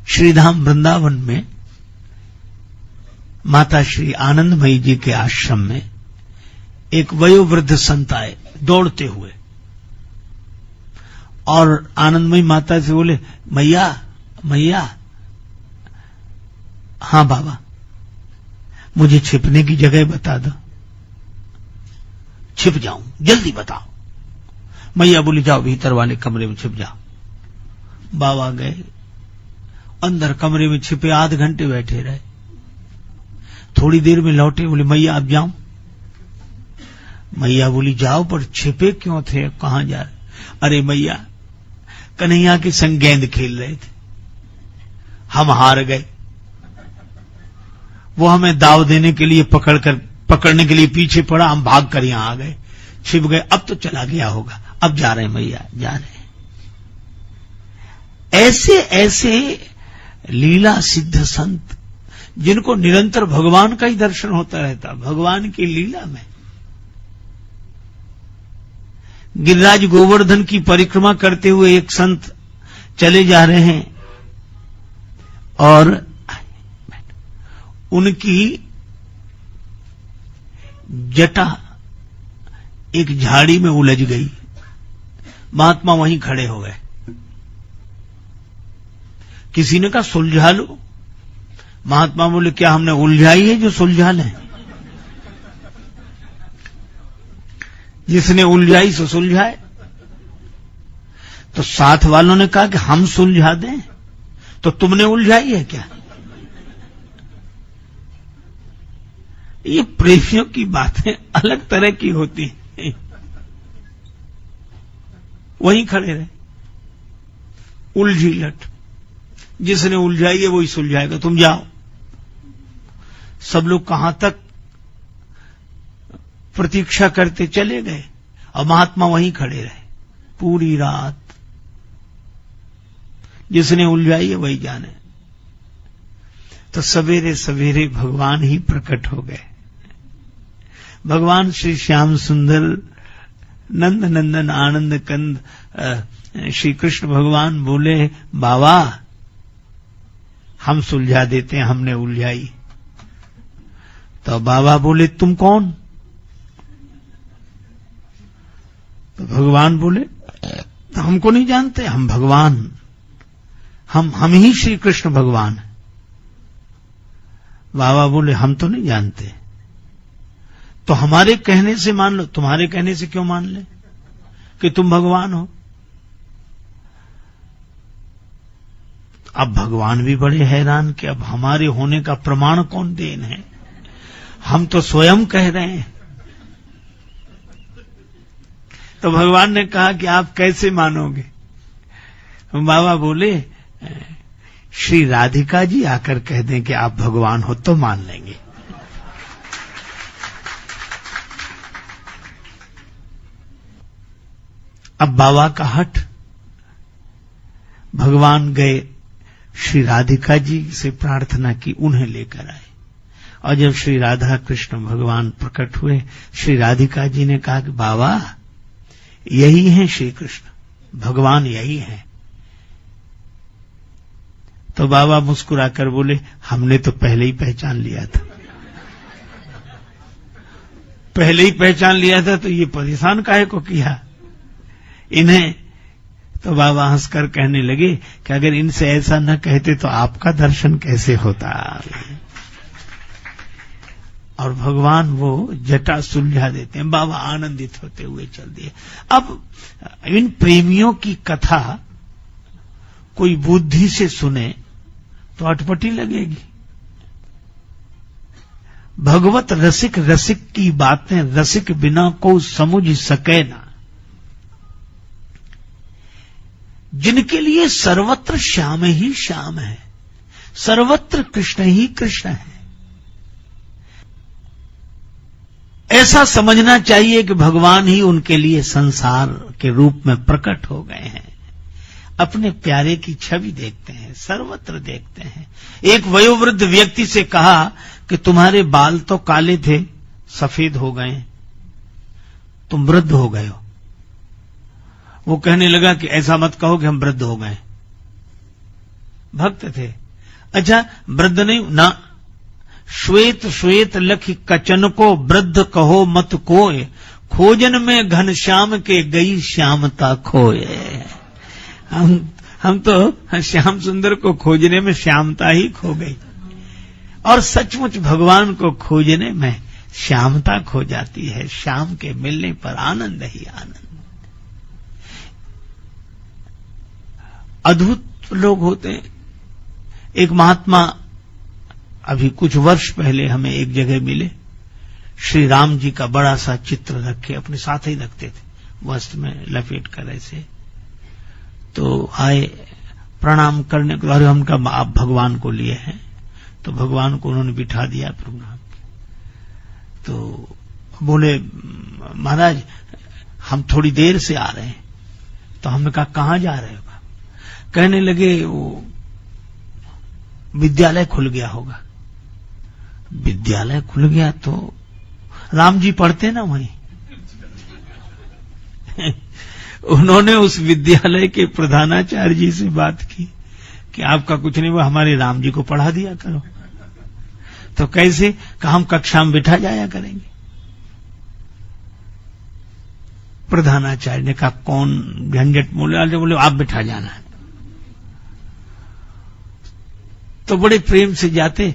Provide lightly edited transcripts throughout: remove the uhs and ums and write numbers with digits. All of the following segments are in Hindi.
श्रीधाम वृंदावन में माता श्री आनंदमयी जी के आश्रम में एक वयोवृद्ध संत आए दौड़ते हुए और आनंदमयी माता से बोले, मैया मैया। हां बाबा, मुझे छिपने की जगह बता दो, छिप जाऊं, जल्दी बताओ। मैया बोली, जाओ भीतर वाले कमरे में छिप जाओ। बाबा गए, अंदर कमरे में छिपे, आध घंटे बैठे रहे। थोड़ी देर में लौटे, बोले मैया अब जाऊं। मैया बोली, जाओ, पर छिपे क्यों थे, कहां जा रहे? अरे मैया, कन्हैया के संग गेंद खेल रहे थे, हम हार गए। वो हमें दाव देने के लिए पकड़ने के लिए पीछे पड़ा, हम भाग कर यहां आ गए, छिप गए। अब तो चला गया होगा, अब जा रहे हैं मैया, जा रहे हैं। ऐसे ऐसे लीला सिद्ध संत जिनको निरंतर भगवान का ही दर्शन होता रहता, भगवान की लीला में। गिरिराज गोवर्धन की परिक्रमा करते हुए एक संत चले जा रहे हैं और उनकी जटा एक झाड़ी में उलझ गई। महात्मा वहीं खड़े हो गए। किसी ने कहा सुलझा लो। महात्मा बोले, क्या हमने उलझाई है जो सुलझा लें? जिसने उलझाई सो सुलझाए। तो साथ वालों ने कहा कि हम सुलझा दें, तो तुमने उलझाई है क्या? ये प्रेमियों की बातें अलग तरह की होती हैं। वहीं खड़े रहे, उलझी लट, जिसने उलझाई है वही सुलझाएगा, तुम जाओ। सब लोग कहां तक प्रतीक्षा करते चले गए और महात्मा वहीं खड़े रहे पूरी रात। जिसने उलझाई है वही जाने। तो सवेरे सवेरे भगवान ही प्रकट हो गए। भगवान श्री श्याम सुंदर नंद नंदन आनंद कंद श्री कृष्ण भगवान बोले, बाबा हम सुलझा देते हैं, हमने उलझाई। तो बाबा बोले, तुम कौन? तो भगवान बोले, तो हमको नहीं जानते, हम भगवान, हम ही श्री कृष्ण भगवान। बाबा बोले, हम तो नहीं जानते। तो हमारे कहने से मान लो। तुम्हारे कहने से क्यों मान ले कि तुम भगवान हो? अब भगवान भी बड़े हैरान कि अब हमारे होने का प्रमाण कौन देन है? हम तो स्वयं कह रहे हैं। तो भगवान ने कहा कि आप कैसे मानोगे? बाबा बोले, श्री राधिका जी आकर कह दें कि आप भगवान हो तो मान लेंगे। अब बाबा का हठ। भगवान गए, श्री राधिका जी से प्रार्थना की, उन्हें लेकर आए। और जब श्री राधा कृष्ण भगवान प्रकट हुए, श्री राधिका जी ने कहा कि बाबा यही है श्री कृष्ण भगवान, यही है। तो बाबा मुस्कुराकर बोले, हमने तो पहले ही पहचान लिया था। पहले ही पहचान लिया था तो ये परेशान काहे को किया इन्हें? तो बाबा हंसकर कहने लगे कि अगर इनसे ऐसा न कहते तो आपका दर्शन कैसे होता। और भगवान वो जटा सुलझा देते हैं। बाबा आनंदित होते हुए चल दिए। अब इन प्रेमियों की कथा कोई बुद्धि से सुने तो अटपटी लगेगी। भगवत रसिक रसिक की बातें रसिक बिना को समझ सके ना। जिनके लिए सर्वत्र श्याम ही श्याम है, सर्वत्र कृष्ण ही कृष्ण है, ऐसा समझना चाहिए कि भगवान ही उनके लिए संसार के रूप में प्रकट हो गए हैं। अपने प्यारे की छवि देखते हैं, सर्वत्र देखते हैं। एक वयोवृद्ध व्यक्ति से कहा कि तुम्हारे बाल तो काले थे, सफेद हो गए, तुम वृद्ध हो गए हो। वो कहने लगा कि ऐसा मत कहो कि हम वृद्ध हो गए। भक्त थे। अच्छा, वृद्ध नहीं ना, श्वेत श्वेत लखि कचन को वृद्ध कहो मत कोय, खोजन में घन श्याम के गई श्यामता खोए। हम तो श्याम सुंदर को खोजने में श्यामता ही खो गई, और सचमुच भगवान को खोजने में श्यामता खो जाती है। श्याम के मिलने पर आनंद ही आनंद। अद्भुत लोग होते हैं। एक महात्मा अभी कुछ वर्ष पहले हमें एक जगह मिले, श्री राम जी का बड़ा सा चित्र रखे, अपने साथ ही रखते थे, वस्त्र में लपेट कर ऐसे। तो आए प्रणाम करने को, अरे हमका आप भगवान को लिए हैं, तो भगवान को उन्होंने बिठा दिया प्रणाम। तो बोले महाराज हम थोड़ी देर से आ रहे हैं। तो हमने कहा कहां जा रहे हो? कहने लगे वो विद्यालय खुल गया होगा। विद्यालय खुल गया तो राम जी पढ़ते ना वहीं। उन्होंने उस विद्यालय के प्रधानाचार्य जी से बात की कि आपका कुछ नहीं, वो हमारे राम जी को पढ़ा दिया करो। तो कैसे? कहा हम कक्षा में बिठा जाया करेंगे। प्रधानाचार्य ने कहा कौन झंझट मोले, बोले आप बिठा जाना है। तो बड़े प्रेम से जाते,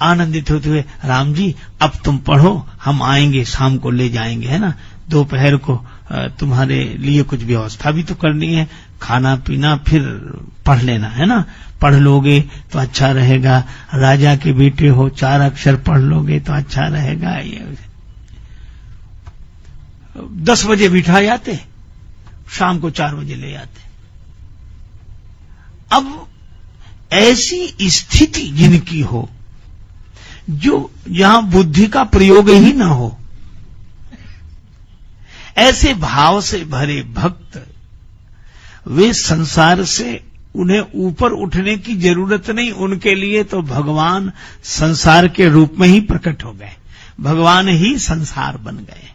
आनंदित होते हुए, राम जी अब तुम पढ़ो, हम आएंगे शाम को ले जाएंगे, है ना, दोपहर को तुम्हारे लिए कुछ व्यवस्था भी तो करनी है, खाना पीना, फिर पढ़ लेना, है ना, पढ़ लोगे तो अच्छा रहेगा, राजा के बेटे हो, 4 अक्षर पढ़ लोगे तो अच्छा रहेगा। ये 10 बजे बिठा जाते, शाम को 4 बजे ले आते। अब ऐसी स्थिति जिनकी हो, जो यहां बुद्धि का प्रयोग ही ना हो, ऐसे भाव से भरे भक्त, वे संसार से, उन्हें ऊपर उठने की जरूरत नहीं। उनके लिए तो भगवान संसार के रूप में ही प्रकट हो गए, भगवान ही संसार बन गए।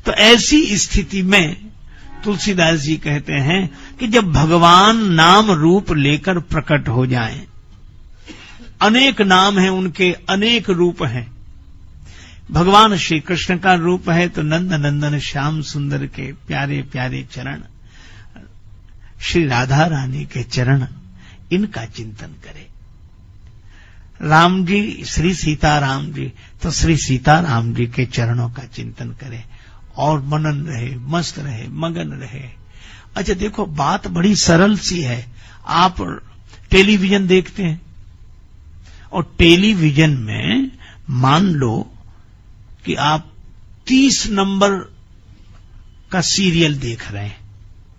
तो ऐसी स्थिति में तुलसीदास जी कहते हैं कि जब भगवान नाम रूप लेकर प्रकट हो जाएं, अनेक नाम हैं उनके, अनेक रूप हैं। भगवान श्री कृष्ण का रूप है तो नंद नंदन श्याम सुंदर के प्यारे प्यारे चरण, श्री राधा रानी के चरण, इनका चिंतन करें। राम जी श्री सीताराम जी, तो श्री सीताराम जी के चरणों का चिंतन करें और मनन रहे, मस्त रहे, मगन रहे। अच्छा देखो, बात बड़ी सरल सी है। आप टेलीविजन देखते हैं और टेलीविजन में मान लो कि आप 30 नंबर का सीरियल देख रहे हैं,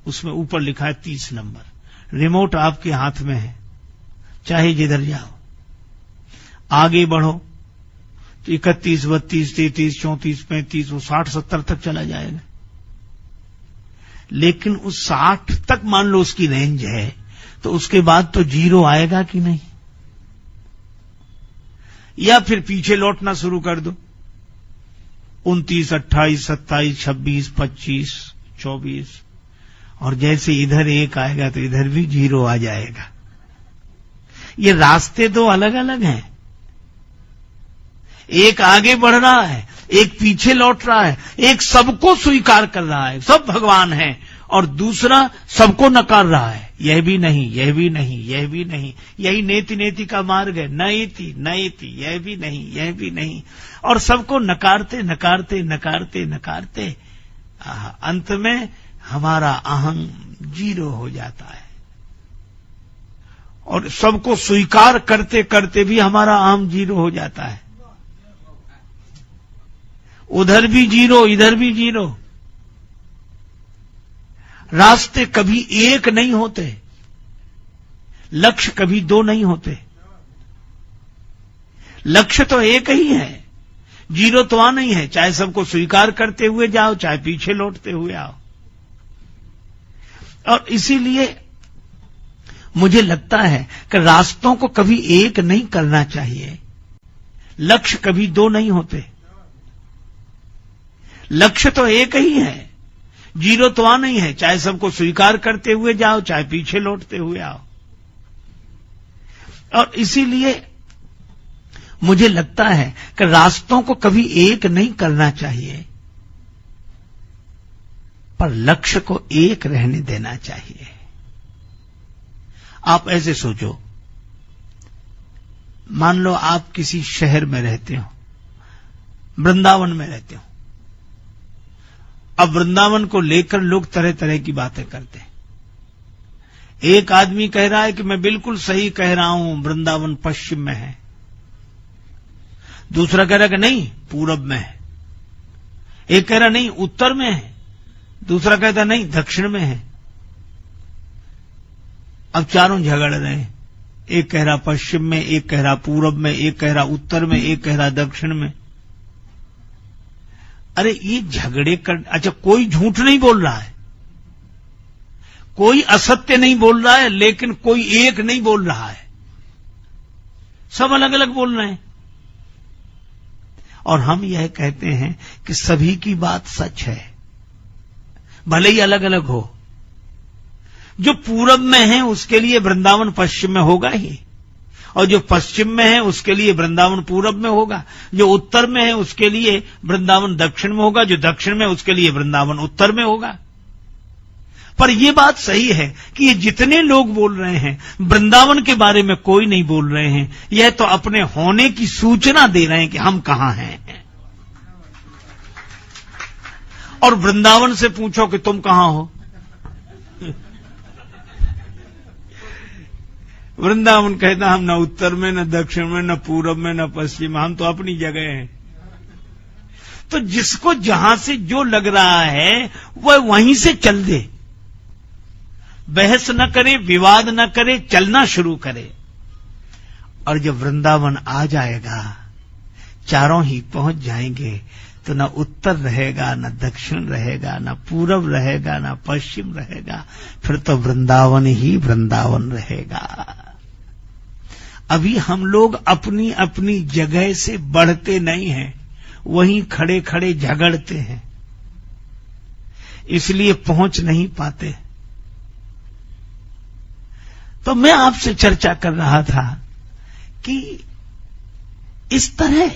उसमें ऊपर लिखा है 30 नंबर, रिमोट आपके हाथ में है, चाहे जिधर जाओ, आगे बढ़ो तो 31, 32, 33, 34, 35, वो 60, 70 तक चला जाएगा। लेकिन उस 60 तक मान लो उसकी रेंज है, तो उसके बाद तो 0 आएगा कि नहीं? या फिर पीछे लौटना शुरू कर दो, 29, 28, 27, 26, 25, 24, और जैसे इधर 1 आएगा तो इधर भी 0 आ जाएगा। ये रास्ते दो अलग अलग हैं। एक आगे बढ़ रहा है, एक पीछे लौट रहा है, एक सबको स्वीकार कर रहा है, सब भगवान है, और दूसरा सबको नकार रहा है, यह भी नहीं, यह भी नहीं, यह भी नहीं। यही नेति नेति का मार्ग है, नएति नएति, यह भी नहीं, यह भी नहीं, और सबको नकारते नकारते नकारते नकारते अंत में हमारा अहं 0 हो जाता है। और सबको स्वीकार करते करते भी हमारा अहम 0 हो जाता है। उधर भी 0, इधर भी 0। रास्ते कभी एक नहीं होते, लक्ष्य कभी 2 नहीं होते। लक्ष्य तो एक ही है, 0 तो आ नहीं है, चाहे सबको स्वीकार करते हुए जाओ, चाहे पीछे लौटते हुए आओ। और इसीलिए मुझे लगता है कि रास्तों को कभी एक नहीं करना चाहिए, लक्ष्य कभी 2 नहीं होते। लक्ष्य तो एक ही है, 0 तो आ नहीं है, चाहे सबको स्वीकार करते हुए जाओ, चाहे पीछे लौटते हुए आओ। और इसीलिए मुझे लगता है कि रास्तों को कभी एक नहीं करना चाहिए, पर लक्ष्य को एक रहने देना चाहिए। आप ऐसे सोचो, मान लो आप किसी शहर में रहते हो, वृंदावन में रहते हो। अब वृंदावन को लेकर लोग तरह तरह की बातें करते हैं। एक आदमी कह रहा है कि मैं बिल्कुल सही कह रहा हूं, वृंदावन पश्चिम में है। दूसरा कह रहा है कि नहीं, पूरब में है। एक कह रहा नहीं, उत्तर में है। दूसरा कहता नहीं, दक्षिण में है। अब चारों झगड़ रहे हैं। एक कह रहा पश्चिम में, एक कह रहा पूरब में, एक कह रहा उत्तर में, एक कह रहा दक्षिण में। अरे ये झगड़े कर, अच्छा कोई झूठ नहीं बोल रहा है, कोई असत्य नहीं बोल रहा है, लेकिन कोई एक नहीं बोल रहा है। सब अलग अलग बोल रहे हैं। और हम यह कहते हैं कि सभी की बात सच है, भले ही अलग अलग हो। जो पूरब में है उसके लिए वृंदावन पश्चिम में होगा ही, और जो पश्चिम में है उसके लिए वृंदावन पूरब में होगा। जो उत्तर में है उसके लिए वृंदावन दक्षिण में होगा। जो दक्षिण में उसके लिए वृंदावन उत्तर में होगा। पर यह बात सही है कि ये जितने लोग बोल रहे हैं, वृंदावन के बारे में कोई नहीं बोल रहे हैं। यह तो अपने होने की सूचना दे रहे हैं कि हम कहां हैं। और वृंदावन से पूछो कि तुम कहां हो, वृंदावन कहता हम न उत्तर में, न दक्षिण में, न पूरब में, न पश्चिम में, हम तो अपनी जगह हैं। तो जिसको जहां से जो लग रहा है वह वहीं से चल दे, बहस न करे, विवाद न करे, चलना शुरू करे। और जब वृंदावन आ जाएगा, चारों ही पहुंच जाएंगे, तो न उत्तर रहेगा, न दक्षिण रहेगा, न पूरब रहेगा, न पश्चिम रहेगा। फिर तो वृंदावन ही वृंदावन रहेगा। अभी हम लोग अपनी अपनी जगह से बढ़ते नहीं हैं, वहीं खड़े खड़े झगड़ते हैं, इसलिए पहुंच नहीं पाते। तो मैं आपसे चर्चा कर रहा था कि इस तरह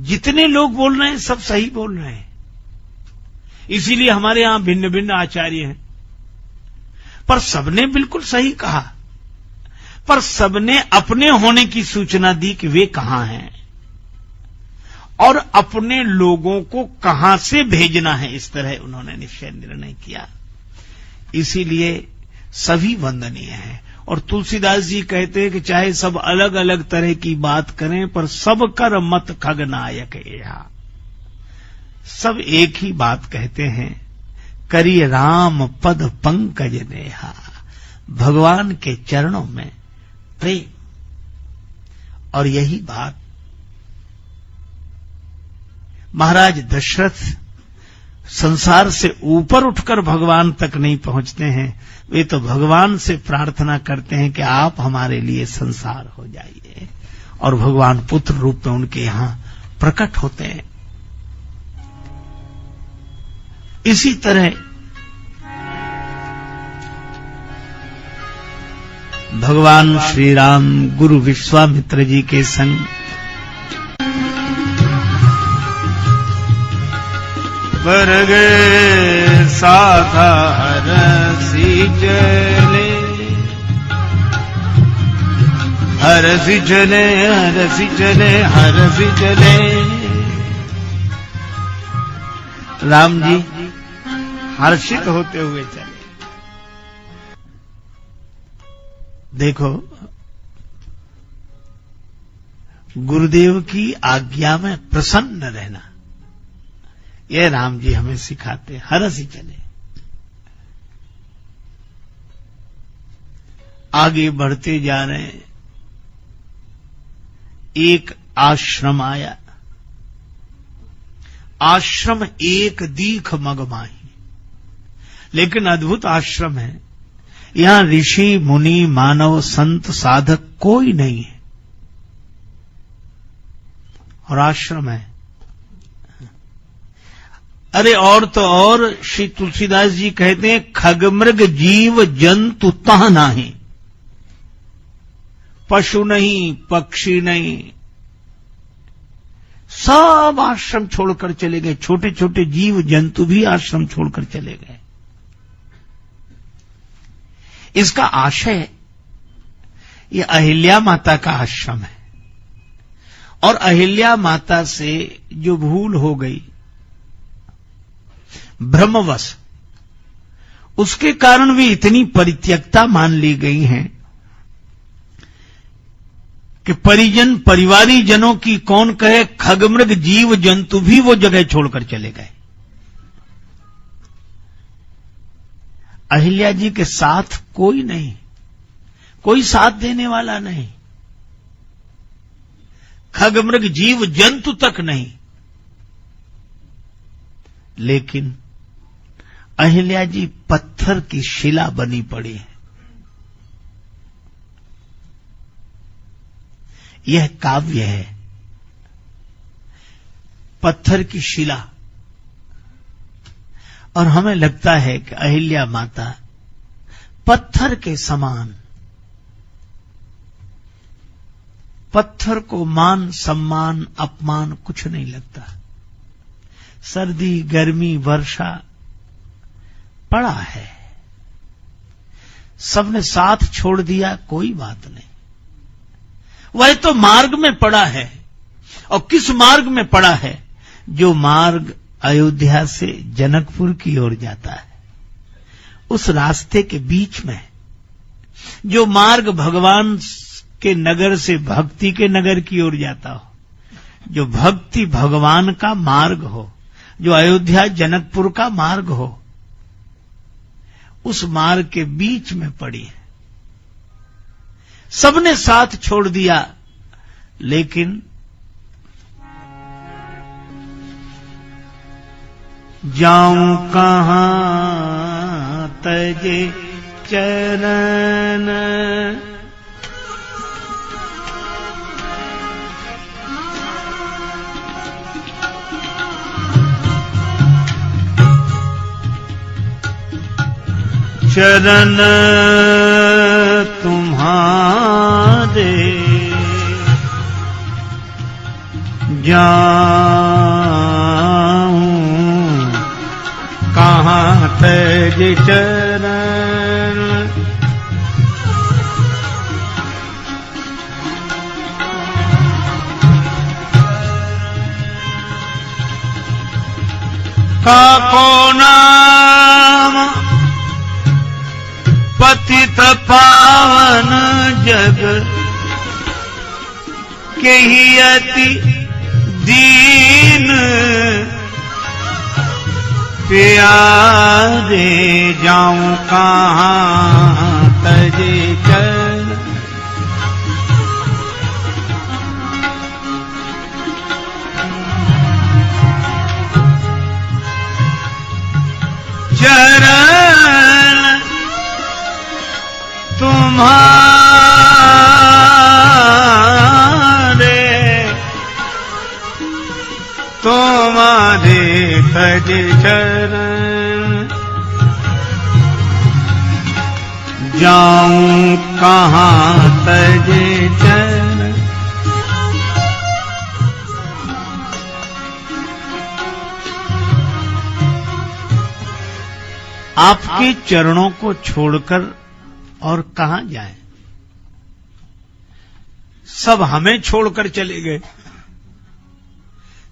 जितने लोग बोल रहे हैं सब सही बोल रहे हैं। इसीलिए हमारे यहां भिन्न भिन्न आचार्य हैं, पर सबने बिल्कुल सही कहा, पर सबने अपने होने की सूचना दी कि वे कहां हैं और अपने लोगों को कहां से भेजना है। इस तरह उन्होंने निश्चय निर्णय किया। इसीलिए सभी वंदनीय हैं। और तुलसीदास जी कहते हैं कि चाहे सब अलग अलग तरह की बात करें, पर सब कर मत खगनायक एहा। सब एक ही बात कहते हैं, करिए राम पद पंकज नेहा। भगवान के चरणों में प्रेम। और यही बात महाराज दशरथ संसार से ऊपर उठकर भगवान तक नहीं पहुंचते हैं, वे तो भगवान से प्रार्थना करते हैं कि आप हमारे लिए संसार हो जाइए। और भगवान पुत्र रूप में उनके यहां प्रकट होते हैं। इसी तरह भगवान श्री राम गुरु विश्वामित्र जी के संग पर गए साथा हरसी चले, हरसी चले, हरसी चले, हरसी चले। राम जी हर्षित होते हुए चले। देखो, गुरुदेव की आज्ञा में प्रसन्न रहना, यह राम जी हमें सिखाते। हरसी चले। आगे बढ़ते जा रहे हैं। एक आश्रम आया। आश्रम एक दीख मगमाही, लेकिन अद्भुत आश्रम है। यहां ऋषि मुनि मानव संत साधक कोई नहीं है, और आश्रम है। अरे और तो और श्री तुलसीदास जी कहते हैं, खगमृग जीव जंतु तह नाही। पशु नहीं, पक्षी नहीं, सब आश्रम छोड़कर चले गए। छोटे छोटे जीव जंतु भी आश्रम छोड़कर चले गए। इसका आशय ये अहिल्या माता का आश्रम है, और अहिल्या माता से जो भूल हो गई ब्रह्मवश, उसके कारण भी इतनी परित्यक्ता मान ली गई है कि परिजन परिवारी जनों की कौन कहे, खगमृग जीव जंतु भी वो जगह छोड़कर चले गए। अहिल्या जी के साथ कोई नहीं, कोई साथ देने वाला नहीं, खगमृग जीव जंतु तक नहीं। लेकिन अहिल्या जी पत्थर की शिला बनी पड़ी है। यह काव्य है, पत्थर की शिला। और हमें लगता है कि अहिल्या माता पत्थर के समान, पत्थर को मान सम्मान अपमान कुछ नहीं लगता। सर्दी गर्मी वर्षा पड़ा है, सबने साथ छोड़ दिया, कोई बात नहीं। वह तो मार्ग में पड़ा है, और किस मार्ग में पड़ा है? जो मार्ग अयोध्या से जनकपुर की ओर जाता है, उस रास्ते के बीच में जो मार्ग भगवान के नगर से भक्ति के नगर की ओर जाता हो, जो भक्ति भगवान का मार्ग हो, जो अयोध्या जनकपुर का मार्ग हो, उस मार्ग के बीच में पड़ी है। सबने साथ छोड़ दिया, लेकिन जाऊं कहां तजे चरण, चरण तुम्हारे जाऊं कहां तज चरण, काको नाम पतित पावन जग के ही अति दीन प्यारे, जाऊं कहां तजे चरण, चरण तुम्हारे तज चरण, जाऊं कहां तज चरण। आपके चरणों को छोड़कर और कहां जाएं? सब हमें छोड़कर चले गए।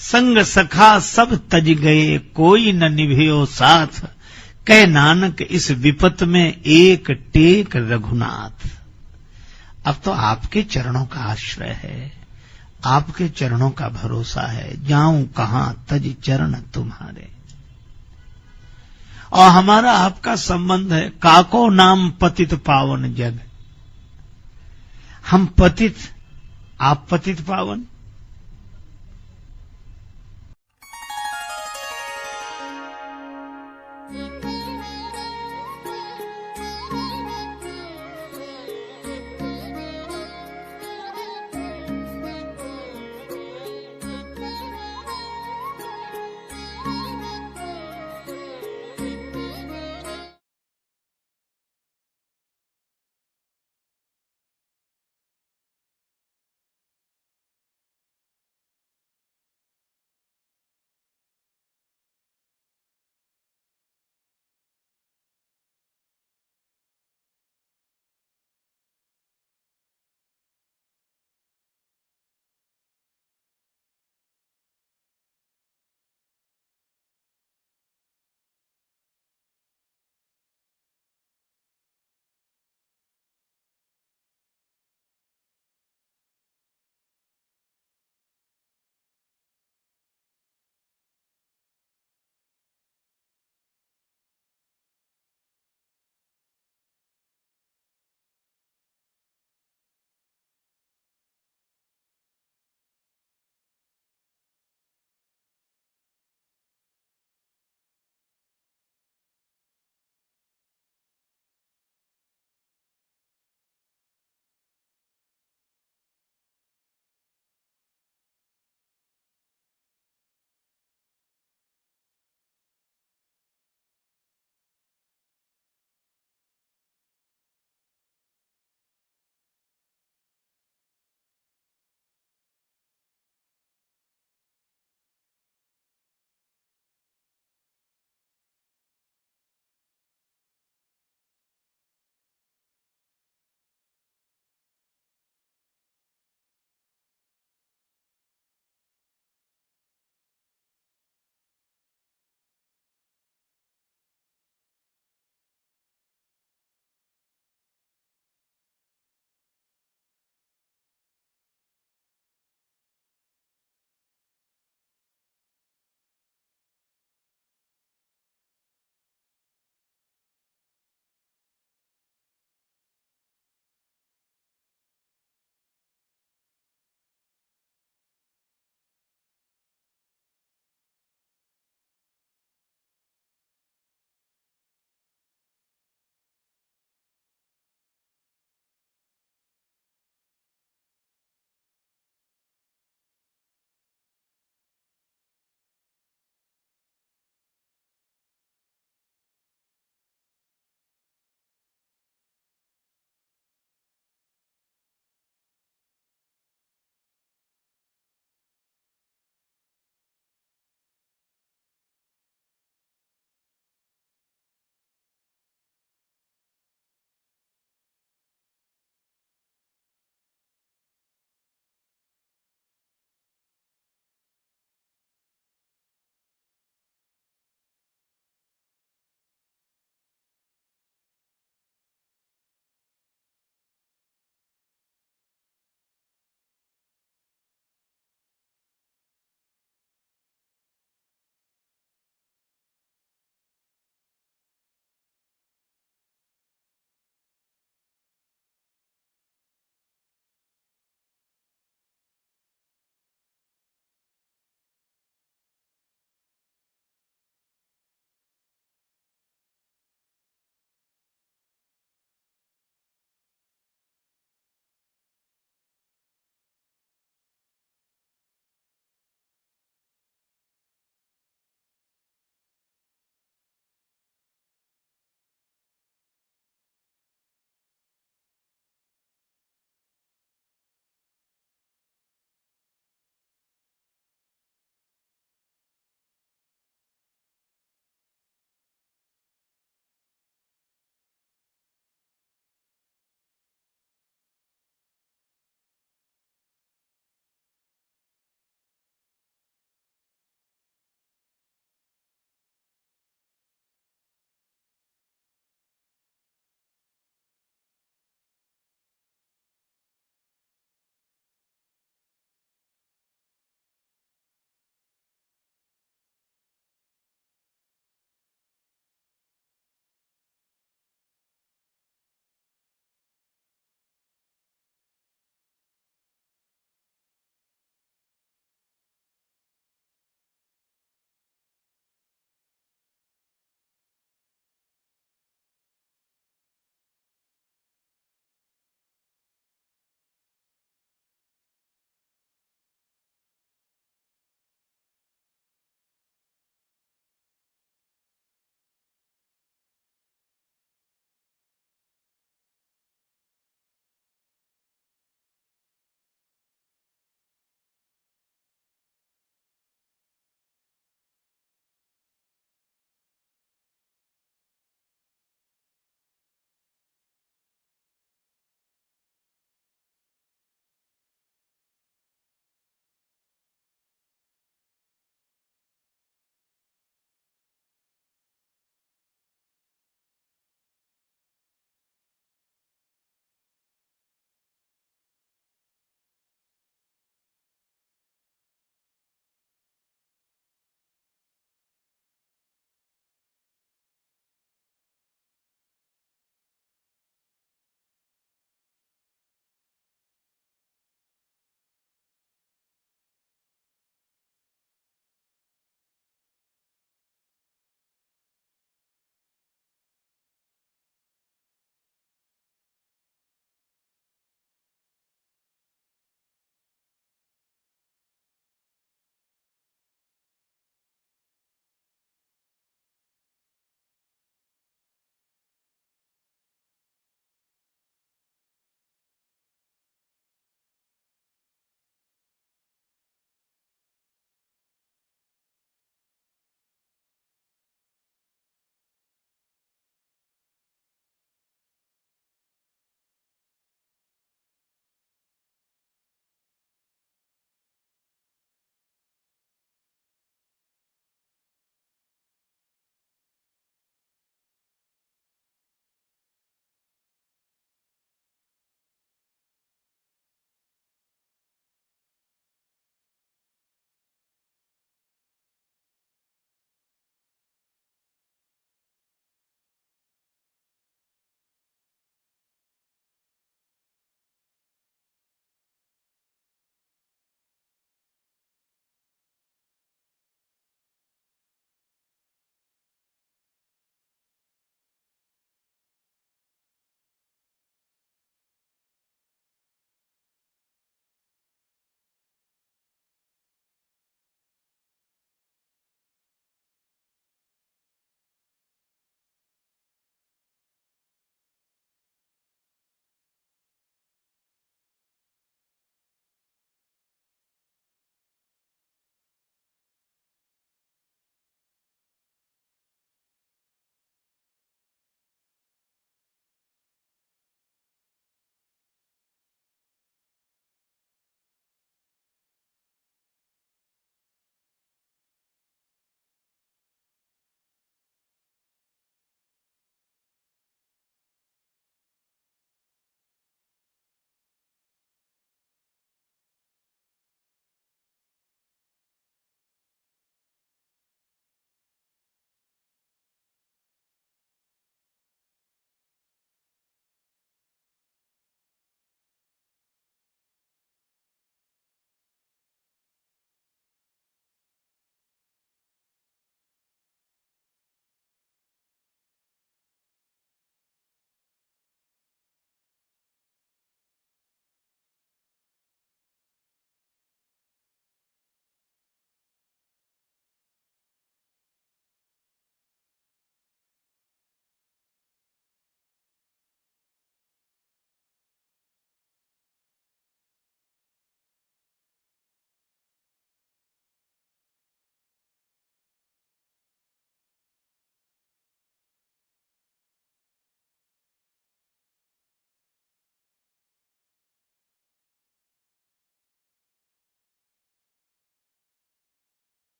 संग सखा सब तज गए, कोई न निभयो साथ, कह नानक इस विपत में एक टेक रघुनाथ। अब तो आपके चरणों का आश्रय है, आपके चरणों का भरोसा है। जाऊं कहां तज चरण तुम्हारे। और हमारा आपका संबंध है, काको नाम पतित पावन जग। हम पतित, आप पतित पावन।